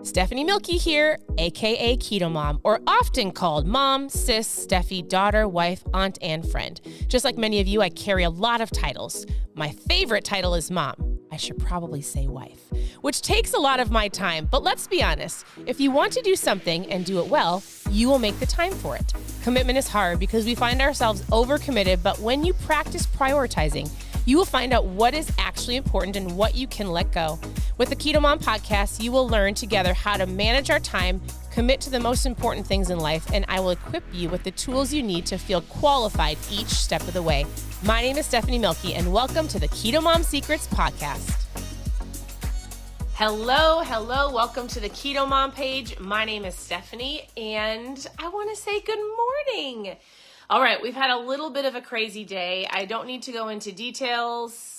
Stephanie Mielke here, aka Keto Mom, or often called mom, sis, Steffi, daughter, wife, aunt, and friend. Just like many of you, I carry a lot of titles. My favorite title is mom. I should probably say wife, which takes a lot of my time. But let's be honest, if you want to do something and do it well, you will make the time for it. Commitment is hard because we find ourselves overcommitted, but when you practice prioritizing, you will find out what is actually important and what you can let go. With the Keto Mom podcast, you will learn together how to manage our time, commit to the most important things in life, and I will equip you with the tools you need to feel qualified each step of the way. My name is Stephanie Mielke, and welcome to the Keto Mom Secrets podcast. Hello, welcome to the Keto Mom page. My name is Stephanie, and I want to say good morning. All right, we've had a little bit of a crazy day. I don't need to go into details.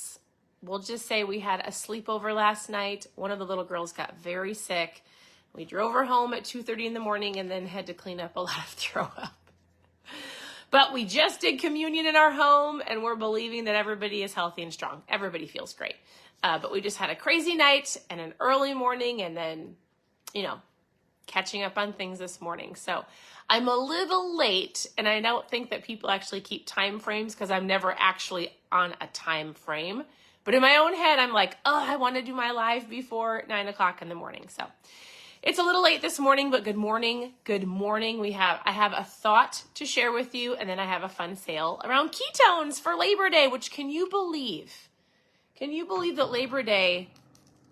We'll just say we had a sleepover last night. One of the little girls got very sick. We drove her home at 2:30 in the morning and then had to clean up a lot of throw up. But we just did communion in our home, and we're believing that everybody is healthy and strong. Everybody feels great. But we just had a crazy night and an early morning, and then, catching up on things this morning. So I'm a little late, and I don't think that people actually keep time frames because I'm never actually on a time frame. But in my own head, I'm like, I want to do my live before 9 o'clock in the morning. So it's a little late this morning, but good morning. Good morning. I have a thought to share with you, and then I have a fun sale around ketones for Labor Day, which can you believe? Can you believe that Labor Day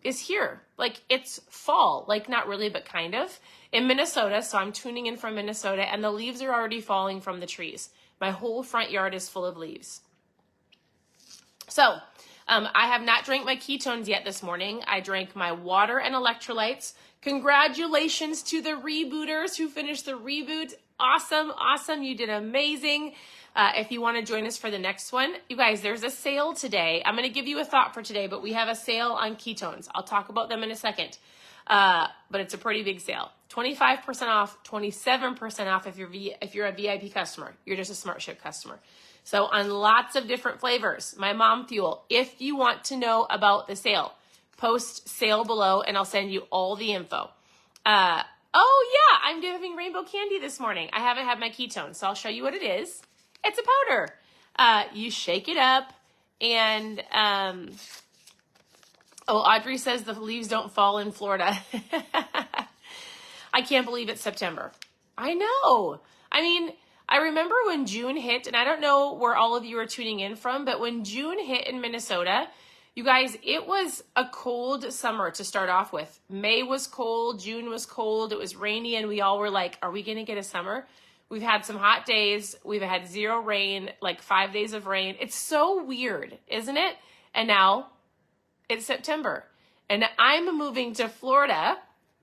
is here? Like, it's fall, like not really, but kind of, in Minnesota. So I'm tuning in from Minnesota, and the leaves are already falling from the trees. My whole front yard is full of leaves. So I have not drank my ketones yet this morning. I drank my water and electrolytes. Congratulations to the rebooters who finished the reboot. Awesome. You did amazing. If you want to join us for the next one, you guys, there's a sale today. I'm going to give you a thought for today, but we have a sale on ketones. I'll talk about them in a second. But it's a pretty big sale. 25% off, 27% off if you're a VIP customer. You're just a Smart Ship customer. So on lots of different flavors. My Mom Fuel. If you want to know about the sale, post sale below and I'll send you all the info. I'm giving rainbow candy this morning. I haven't had my ketones, so I'll show you what it is. It's a powder. You shake it up and, Audrey says the leaves don't fall in Florida. I can't believe it's September. I know. I mean, I remember when June hit, and I don't know where all of you are tuning in from, but when June hit in Minnesota, you guys, it was a cold summer to start off with. May was cold, June was cold, it was rainy, and we all were like, are we going to get a summer? We've had some hot days. We've had zero rain, like 5 days of rain. It's so weird, isn't it? And now it's September. And I'm moving to Florida,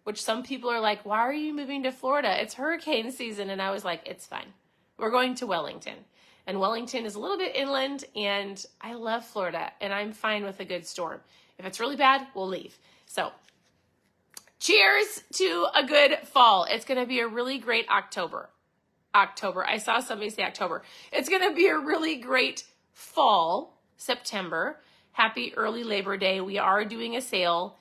which some people are like, why are you moving to Florida? It's hurricane season. And I was like, it's fine. We're going to Wellington. And Wellington is a little bit inland, and I love Florida, and I'm fine with a good storm. If it's really bad, we'll leave. So cheers to a good fall. It's going to be a really great October. I saw somebody say October. It's going to be a really great fall, September. Happy early Labor Day. We are doing a sale.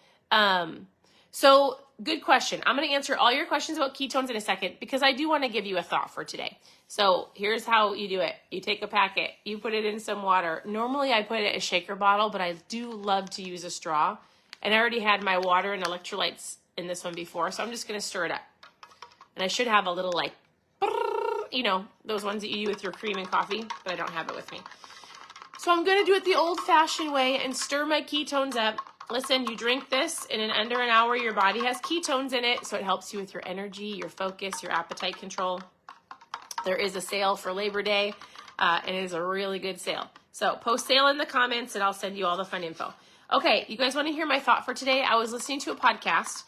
So good question. I'm going to answer all your questions about ketones in a second because I do want to give you a thought for today. So here's how you do it. You take a packet, you put it in some water. Normally I put it in a shaker bottle, but I do love to use a straw. And I already had my water and electrolytes in this one before, so I'm just going to stir it up. And I should have a little those ones that you do with your cream and coffee, but I don't have it with me. So I'm going to do it the old-fashioned way and stir my ketones up. Listen, you drink this, and in under an hour, your body has ketones in it, so it helps you with your energy, your focus, your appetite control. There is a sale for Labor Day, and it is a really good sale. So post sale in the comments, and I'll send you all the fun info. Okay, you guys want to hear my thought for today? I was listening to a podcast,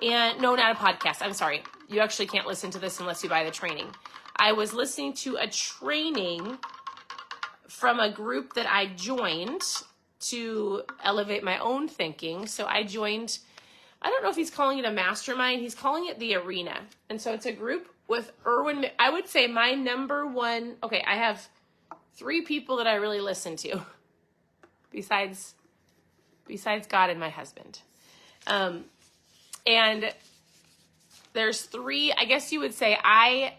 no, not a podcast. I'm sorry. You actually can't listen to this unless you buy the training. I was listening to a training from a group that I joined to elevate my own thinking. So I joined, I don't know if he's calling it a mastermind. He's calling it the Arena. And so it's a group with Erwin. I would say my number one, I have 3 people that I really listen to besides God and my husband. And there's three, I guess you would say, I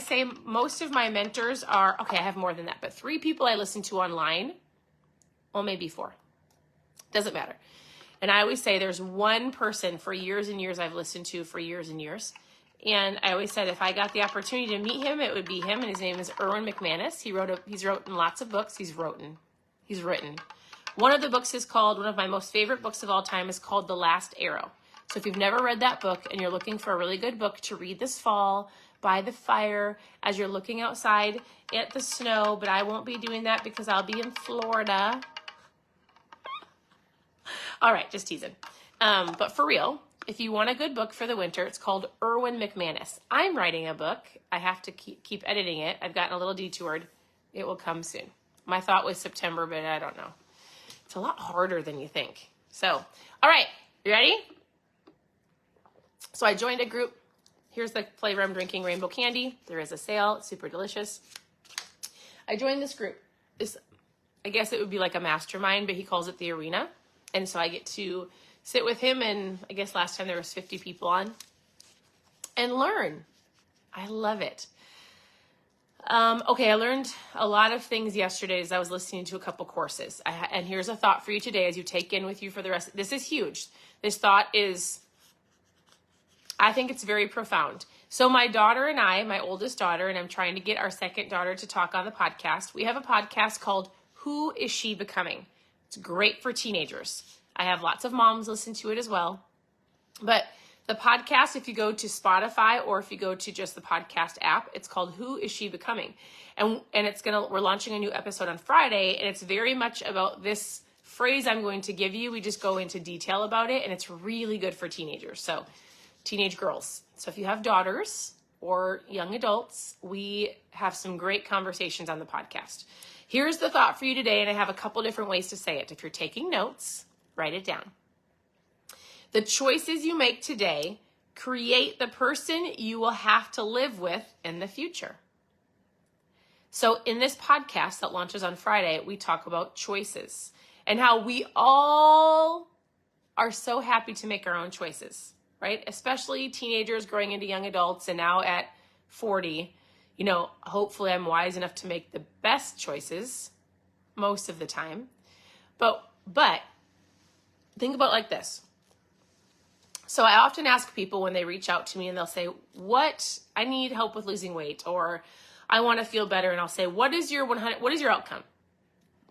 say most of my mentors are, okay, I have more than that, but 3 people I listen to online. Well, maybe 4. Doesn't matter. And I always say there's one person for years and years I've listened to for years and years. And I always said if I got the opportunity to meet him, it would be him. And his name is Erwin McManus. He's written lots of books. He's written. One of the books is called, one of my most favorite books of all time is called The Last Arrow. So if you've never read that book and you're looking for a really good book to read this fall by the fire as you're looking outside at the snow, but I won't be doing that because I'll be in Florida. All right, just teasing. But for real, if you want a good book for the winter, it's called Erwin McManus. I'm writing a book. I have to keep editing it. I've gotten a little detoured. It will come soon. My thought was September, but I don't know. It's a lot harder than you think. So, all right, you ready? So I joined a group. Here's the flavor I'm drinking, rainbow candy. There is a sale. It's super delicious. I joined this group. I guess it would be like a mastermind, but he calls it the arena. And so I get to sit with him, and I guess last time there was 50 people on, and learn. I love it. Okay, I learned a lot of things yesterday as I was listening to a couple courses. And here's a thought for you today as you take in with you for the rest. This is huge. This thought is, I think it's very profound. So my daughter and I, my oldest daughter, and I'm trying to get our second daughter to talk on the podcast. We have a podcast called Who Is She Becoming? It's great for teenagers. I have lots of moms listen to it as well. But the podcast, if you go to Spotify or if you go to just the podcast app, it's called Who Is She Becoming? And we're launching a new episode on Friday, and it's very much about this phrase I'm going to give you. We just go into detail about it, and it's really good for teenagers. So teenage girls. So if you have daughters or young adults, we have some great conversations on the podcast. Here's the thought for you today, and I have a couple different ways to say it. If you're taking notes, write it down. The choices you make today create the person you will have to live with in the future. So in this podcast that launches on Friday, we talk about choices and how we all are so happy to make our own choices, right? Especially teenagers growing into young adults, and now at 40, hopefully I'm wise enough to make the best choices most of the time. But think about it like this. So I often ask people when they reach out to me and they'll say, I need help with losing weight, or I want to feel better. And I'll say, what is your outcome?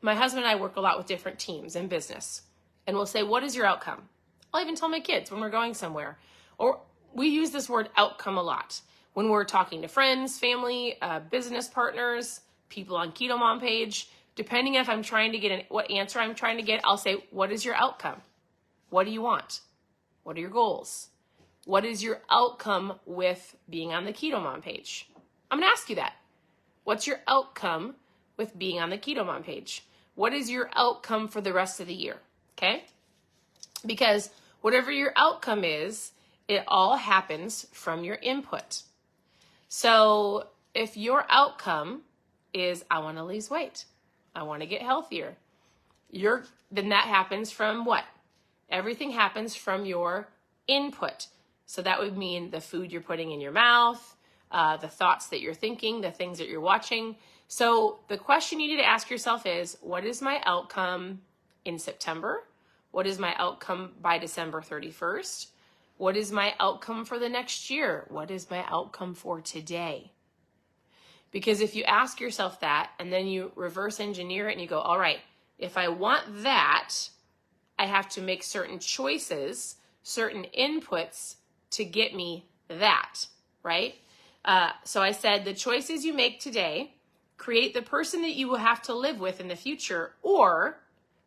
My husband and I work a lot with different teams in business, and we'll say, what is your outcome? I'll even tell my kids when we're going somewhere, or we use this word outcome a lot when we're talking to friends, family, business partners, people on Keto Mom page. Depending if I'm trying to get what answer I'm trying to get, I'll say, what is your outcome? What do you want? What are your goals? What is your outcome with being on the Keto Mom page? I'm going to ask you that. What's your outcome with being on the Keto Mom page? What is your outcome for the rest of the year? Okay? Because whatever your outcome is, it all happens from your input. So if your outcome is, I want to lose weight, I want to get healthier, then that happens from what? Everything happens from your input. So that would mean the food you're putting in your mouth, the thoughts that you're thinking, the things that you're watching. So the question you need to ask yourself is, what is my outcome in September? What is my outcome by December 31st? What is my outcome for the next year? What is my outcome for today? Because if you ask yourself that and then you reverse engineer it and you go, all right, if I want that, I have to make certain choices, certain inputs to get me that, right? So I said the choices you make today create the person that you will have to live with in the future, or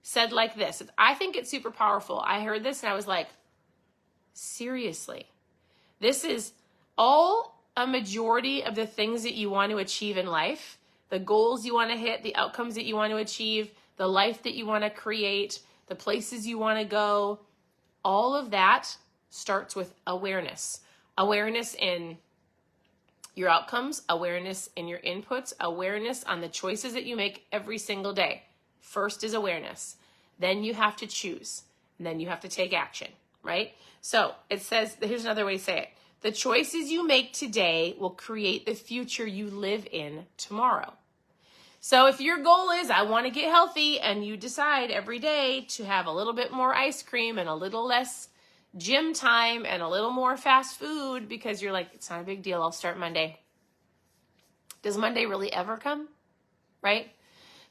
said like this. I think it's super powerful. I heard this and I was like, seriously, this is all a majority of the things that you want to achieve in life, the goals you want to hit, the outcomes that you want to achieve, the life that you want to create, the places you want to go. All of that starts with awareness. Awareness in your outcomes, awareness in your inputs, awareness on the choices that you make every single day. First is awareness. Then you have to choose. And then you have to take action, right? So it says, here's another way to say it. The choices you make today will create the future you live in tomorrow. So if your goal is, I want to get healthy, and you decide every day to have a little bit more ice cream and a little less gym time and a little more fast food because you're like, it's not a big deal, I'll start Monday. Does Monday really ever come? Right?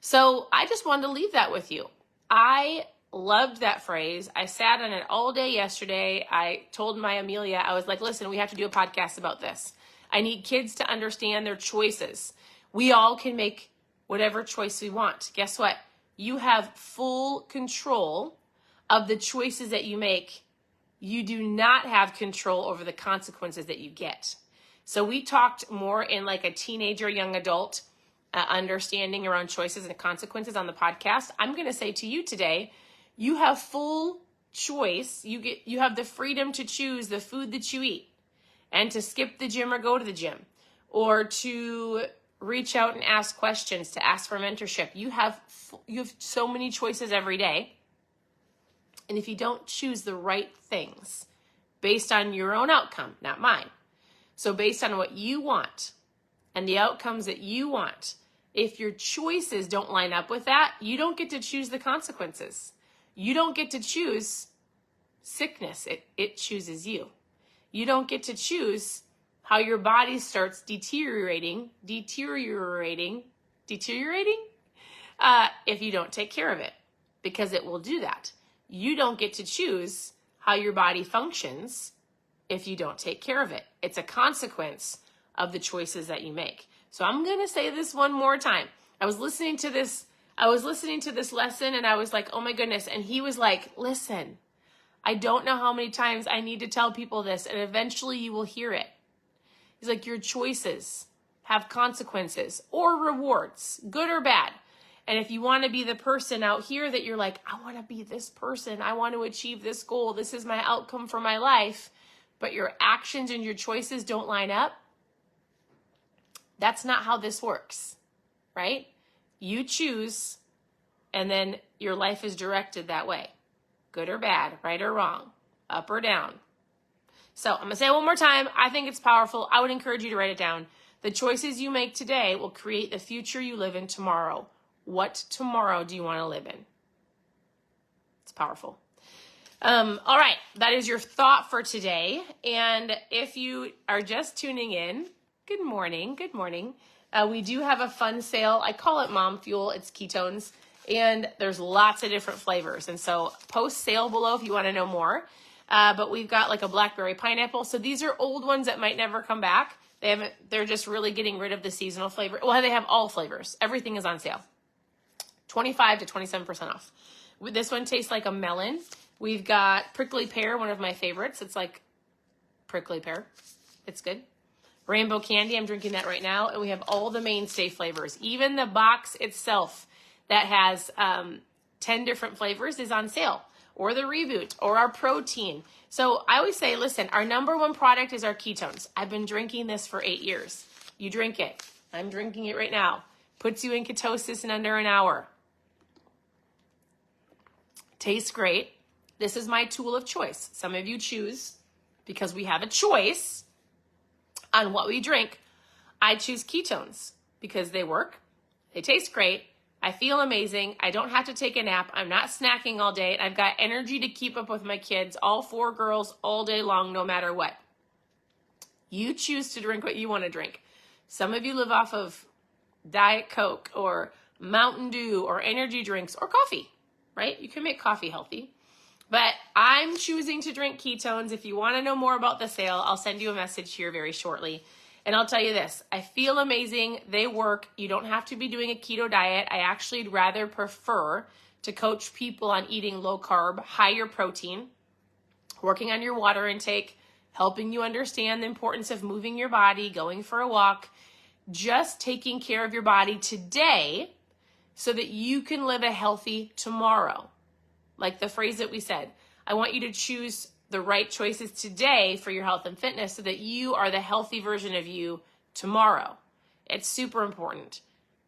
So I just wanted to leave that with you. I loved that phrase. I sat on it all day yesterday. I told my Amelia, I was like, listen, we have to do a podcast about this. I need kids to understand their choices. We all can make whatever choice we want. Guess what? You have full control of the choices that you make. You do not have control over the consequences that you get. So we talked more in like a teenager, young adult understanding around choices and consequences on the podcast. I'm going to say to you today, you have full choice. You have the freedom to choose the food that you eat and to skip the gym or go to the gym or to reach out and ask questions, to ask for mentorship. You have so many choices every day. And if you don't choose the right things based on your own outcome, not mine. So based on what you want and the outcomes that you want, if your choices don't line up with that, you don't get to choose the consequences. You don't get to choose sickness. It chooses you. You don't get to choose how your body starts deteriorating if you don't take care of it, because it will do that. You don't get to choose how your body functions if you don't take care of it. It's a consequence of the choices that you make. So I'm going to say this one more time. I was listening to this lesson and I was like, oh my goodness. And he was like, listen, I don't know how many times I need to tell people this, and eventually you will hear it. He's like, your choices have consequences or rewards, good or bad. And if you want to be the person out here that you're like, I want to be this person, I want to achieve this goal, this is my outcome for my life, but your actions and your choices don't line up, that's not how this works, right? You choose, and then your life is directed that way. Good or bad, right or wrong, up or down. So I'm going to say it one more time. I think it's powerful. I would encourage you to write it down. The choices you make today will create the future you live in tomorrow. What tomorrow do you want to live in? It's powerful. All right. That is your thought for today. And if you are just tuning in, good morning. Good morning. We do have a fun sale. I call it Mom Fuel. It's ketones. And there's lots of different flavors. And so post sale below if you want to know more. But we've got like a blackberry pineapple. So these are old ones that might never come back. They're just really getting rid of the seasonal flavor. Well, they have all flavors. Everything is on sale. 25 to 27% off. This one tastes like a melon. We've got prickly pear, one of my favorites. It's like prickly pear. It's good. Rainbow candy, I'm drinking that right now. And we have all the mainstay flavors. Even the box itself that has 10 different flavors is on sale. Or the Reboot, or our protein. So I always say, listen, our number one product is our ketones. I've been drinking this for 8 years. You drink it. I'm drinking it right now. Puts you in ketosis in under an hour. Tastes great. This is my tool of choice. Some of you choose, because we have a choice on what we drink. I choose ketones because they work. They taste great. I feel amazing. I don't have to take a nap. I'm not snacking all day. I've got energy to keep up with my kids, all 4 girls, all day long, no matter what. You choose to drink what you want to drink. Some of you live off of Diet Coke or Mountain Dew or energy drinks or coffee, right? You can make coffee healthy. But I'm choosing to drink ketones. If you want to know more about the sale, I'll send you a message here very shortly. And I'll tell you this, I feel amazing. They work. You don't have to be doing a keto diet. I actually rather prefer to coach people on eating low carb, higher protein, working on your water intake, helping you understand the importance of moving your body, going for a walk, just taking care of your body today so that you can live a healthy tomorrow. Like the phrase that we said, I want you to choose the right choices today for your health and fitness so that you are the healthy version of you tomorrow. It's super important.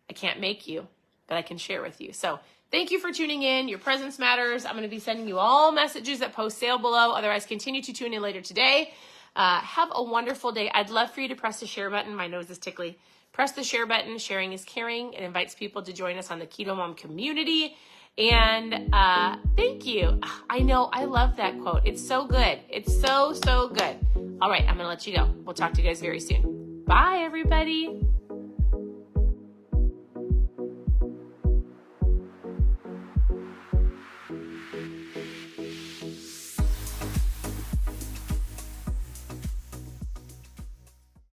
I can't make you, but I can share with you. So thank you for tuning in. Your presence matters. I'm going to be sending you all messages that post sale below. Otherwise, continue to tune in later today. Have a wonderful day. I'd love for you to press the share button. My nose is tickly. Press the share button. Sharing is caring. It invites people to join us on the Keto Mom community. And thank you. I know, I love that quote. It's so good. It's so, so good. All right, I'm going to let you go. We'll talk to you guys very soon. Bye, everybody.